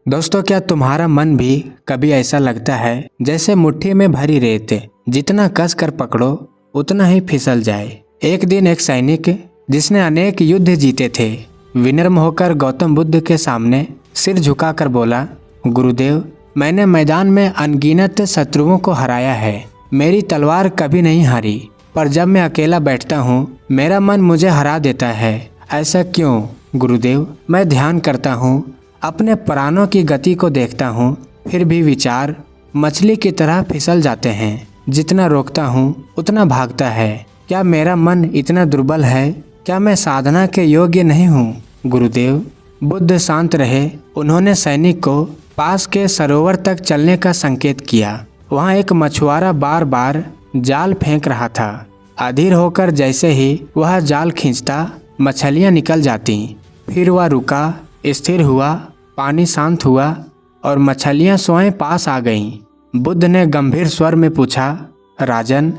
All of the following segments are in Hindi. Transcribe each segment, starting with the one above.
दोस्तों, क्या तुम्हारा मन भी कभी ऐसा लगता है जैसे मुट्ठी में भरी रेत जितना कस कर पकड़ो उतना ही फिसल जाए। एक दिन एक सैनिक जिसने अनेक युद्ध जीते थे विनम्र होकर गौतम बुद्ध के सामने सिर झुकाकर बोला, गुरुदेव, मैंने मैदान में अनगिनत शत्रुओं को हराया है। मेरी तलवार कभी नहीं हारी, पर जब मैं अकेला बैठता हूँ मेरा मन मुझे हरा देता है। ऐसा क्यों गुरुदेव? मैं ध्यान करता हूँ, अपने प्राणों की गति को देखता हूँ, फिर भी विचार मछली की तरह फिसल जाते हैं। जितना रोकता हूँ उतना भागता है। क्या मेरा मन इतना दुर्बल है? क्या मैं साधना के योग्य नहीं हूँ? गुरुदेव, बुद्ध शांत रहे। उन्होंने सैनिक को पास के सरोवर तक चलने का संकेत किया। वहाँ एक मछुआरा बार बार जाल फेंक रहा था। अधीर होकर जैसे ही वह जाल खींचता मछलियाँ निकल जाती। फिर वह रुका, स्थिर हुआ, पानी शांत हुआ और मछलियाँ स्वयं पास आ गईं। बुद्ध ने गंभीर स्वर में पूछा, राजन,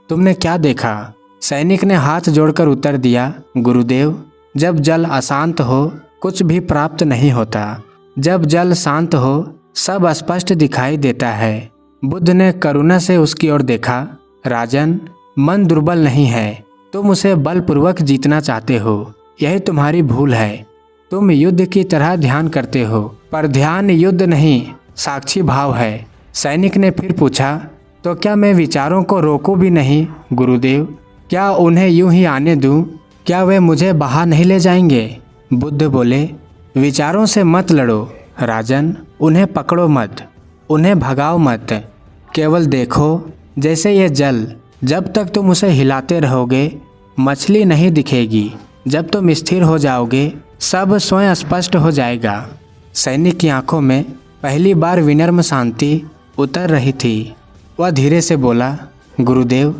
तुमने क्या देखा? सैनिक ने हाथ जोड़कर उत्तर दिया, गुरुदेव, जब जल अशांत हो कुछ भी प्राप्त नहीं होता। जब जल शांत हो सब स्पष्ट दिखाई देता है। बुद्ध ने करुणा से उसकी ओर देखा, राजन, मन दुर्बल नहीं है, तुम उसे बलपूर्वक जीतना चाहते हो। यही तुम्हारी भूल है। तुम युद्ध की तरह ध्यान करते हो, पर ध्यान युद्ध नहीं, साक्षी भाव है। सैनिक ने फिर पूछा, तो क्या मैं विचारों को रोकूं भी नहीं? गुरुदेव, क्या उन्हें यूं ही आने दूं? क्या वे मुझे बाहर नहीं ले जाएंगे? बुद्ध बोले, विचारों से मत लड़ो राजन, उन्हें पकड़ो मत, उन्हें भगाओ मत। केवल देखो, जैसे ये जल, जब तक तुम उसे हिलाते रहोगे मछली नहीं दिखेगी। जब तुम स्थिर हो जाओगे सब स्वयं स्पष्ट हो जाएगा। सैनिक की आंखों में पहली बार विनम्र शांति उतर रही थी। वह धीरे से बोला, गुरुदेव,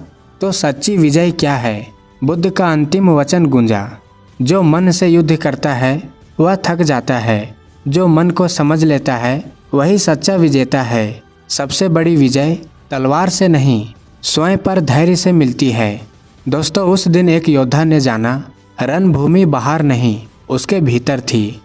तो सच्ची विजय क्या है? बुद्ध का अंतिम वचन गूंजा, जो मन से युद्ध करता है वह थक जाता है। जो मन को समझ लेता है वही सच्चा विजेता है। सबसे बड़ी विजय तलवार से नहीं, स्वयं पर धैर्य से मिलती है। दोस्तों, उस दिन एक योद्धा ने जाना, रणभूमि बाहर नहीं उसके भीतर थी।